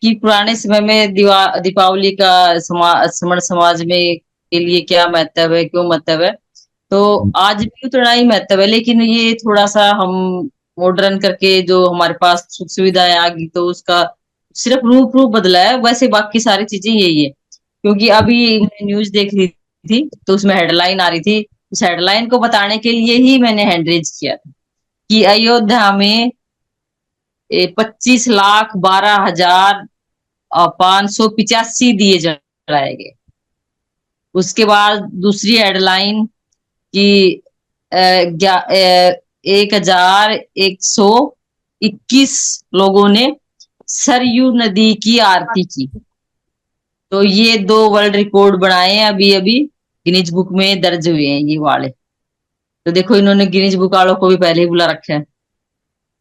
कि पुराने समय में दीपावली का समण समाज में के लिए क्या महत्व है, क्यों महत्व है। तो आज भी उतना ही महत्व है, लेकिन ये थोड़ा सा हम मॉडर्न करके जो हमारे पास सुख सुविधाएं आ गई, तो उसका सिर्फ रूप बदला है, वैसे बाकी सारी चीजें यही है। क्योंकि अभी मैं न्यूज देख रही थी, तो उसमें हेडलाइन आ रही थी। उस हेडलाइन को बताने के लिए ही मैंने हैंड रेज किया था कि अयोध्या में 25,12,585 दिए जलाए गए। उसके बाद दूसरी हेडलाइन कि 1,121 लोगों ने सरयू नदी की आरती की। तो ये दो वर्ल्ड रिकॉर्ड बनाए हैं, अभी अभी गिनीज बुक में दर्ज हुए हैं ये वाले। तो देखो, इन्होंने गिनीज बुक वालों को भी पहले ही बुला रखा है।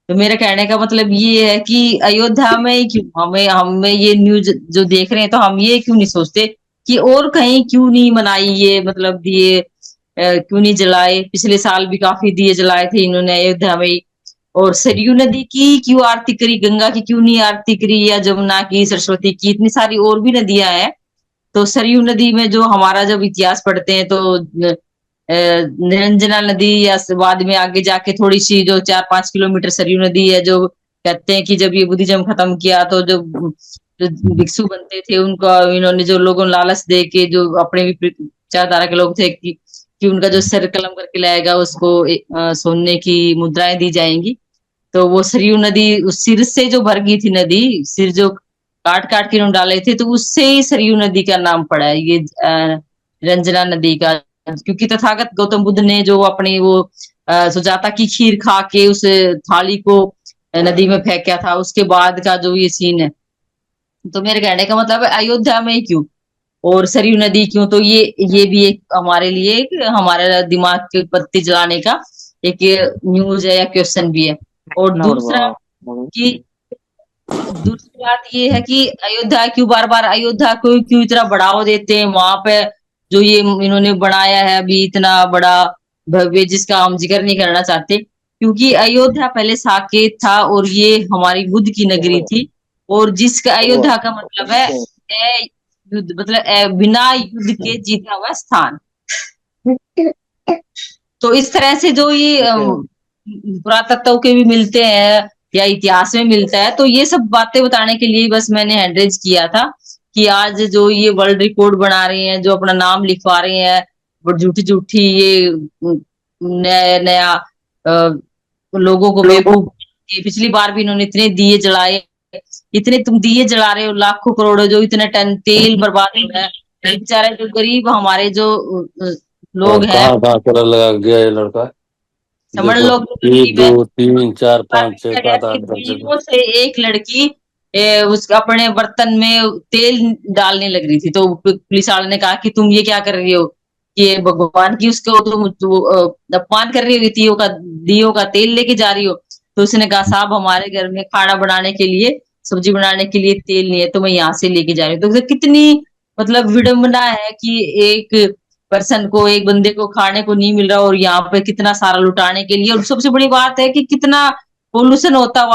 तो मेरा कहने का मतलब ये है कि अयोध्या में ही क्यों हमें हमें ये न्यूज जो देख रहे हैं, तो हम ये क्यों नहीं सोचते कि और कहीं क्यों नहीं मनाई ये, मतलब दिए क्यों नहीं जलाए। पिछले साल भी काफी दिए जलाए थे इन्होंने अयोध्या में ही। और सरयू नदी की क्यों आरती करी, गंगा की क्यों नहीं आरती करी, या जमुना की, सरस्वती की, इतनी सारी और भी नदियां हैं। तो सरयू नदी में जो हमारा जब इतिहास पढ़ते हैं, तो निरंजना नदी, या बाद में आगे जाके थोड़ी सी जो 4-5 किलोमीटर सरयू नदी है, जो कहते हैं कि जब ये बुद्धिज्म खत्म किया, तो जो भिक्षु बनते थे उनको इन्होंने, जो लोगों लालच दे के, जो अपने भी विचारधारा के लोग थे कि उनका जो सर कलम करके लाएगा उसको सोने की मुद्राएं दी जाएंगी। तो वो सरयू नदी, उस सिर से जो भर गई थी नदी, सिर जो काट काट के उन्होंने डाले थे, तो उससे ही सरयू नदी का नाम पड़ा है ये रंजना नदी का। क्योंकि तथागत गौतम बुद्ध ने जो अपनी वो सुजाता की खीर खा के उस थाली को नदी में फेंका था, उसके बाद का जो ये सीन है। तो मेरे कहने का मतलब है, अयोध्या में ही क्यों और सरयू नदी क्यों। तो ये भी एक हमारे लिए, एक हमारे दिमाग के बत्ती जलाने का एक न्यूज है या क्वेश्चन भी है। और दूसरा कि दूसरी बात ये है कि अयोध्या क्यों, बार बार अयोध्या को क्यों इतना बढ़ावा देते हैं। वहां पे जो ये इन्होंने बनाया है अभी इतना बड़ा भव्य, जिसका हम जिक्र नहीं करना चाहते, क्योंकि अयोध्या पहले साकेत था और ये हमारी बुद्ध की नगरी थी। और जिसका अयोध्या का मतलब है युद्ध, मतलब बिना युद्ध के जीता हुआ स्थान। तो इस तरह से जो ये पुरातत्व के भी मिलते हैं या इतिहास में मिलता है, तो ये सब बातें बताने के लिए बस मैंने हैंडरेज किया था कि आज जो ये वर्ल्ड रिकॉर्ड बना रहे हैं, जो अपना नाम लिखवा रहे हैं, वो झूठी झूठी ये नया नया लोगों को बेवकूफ। पिछली बार भी इन्होंने इतने दिए जलाए, इतने तुम दिए जला रहे हो, लाखों करोड़ों, जो इतने टन तेल बर्बाद हो रहा है। बेचारे जो गरीब हमारे जो लोग हैं, कहाँ कहाँ कलर लगा गया ये लड़का। समझ देखो, लो 1 2 3 4 5 6 कि 7 8 10 तीनों से एक लड़की उस अपने बर्तन में तेल डालने लग रही थी। तो पुलिस वाले ने कहा कि तुम ये क्या कर रही हो, कि ये भगवान की उसको तुम अपमान कर रही हो, दियो का तेल लेके जा रही हो। तो उसने कहा, साहब हमारे घर में खाना बनाने के लिए, सब्जी बनाने के लिए तेल नहीं है, तो मैं यहाँ से लेके जा रही हूँ। तो कितनी मतलब विडंबना है कि एक पर्सन को, एक बंदे को खाने को नहीं मिल रहा, और यहाँ पे कितना सारा लुटाने के लिए। और सबसे बड़ी बात है कि कितना पोल्यूशन होता है,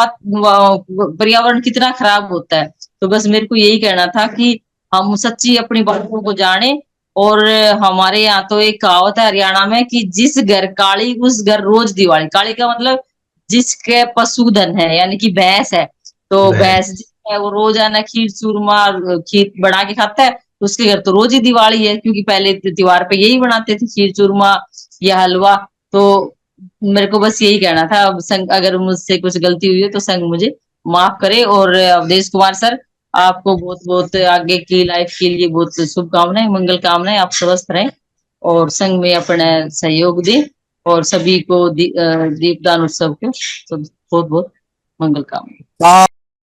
पर्यावरण कितना खराब होता है। तो बस मेरे को यही कहना था कि हम सच्ची अपनी बातों को जाने। और हमारे यहाँ तो एक कहावत है हरियाणा में कि जिस घर काली उस घर रोज दिवाली। काली का मतलब जिसके पशुधन है, यानी कि भैंस है। तो भैंस जिसका है वो रोजाना खीर चूरमा खीर बना के खाता है, तो उसके घर तो रोज ही दिवाली है, क्योंकि पहले त्योहार पे यही बनाते थे, खीर चूरमा या हलवा। तो मेरे को बस यही कहना था। अब संग अगर मुझसे कुछ गलती हुई है तो संग मुझे माफ करे। और अवधेश कुमार सर, आपको बहुत बहुत आगे की लाइफ के लिए बहुत शुभकामनाएं, मंगल कामनाएं। आप स्वस्थ रहें और संघ में अपना सहयोग दें, और सभी को दीपदान उत्सव के बहुत बहुत मंगल कामनाएं।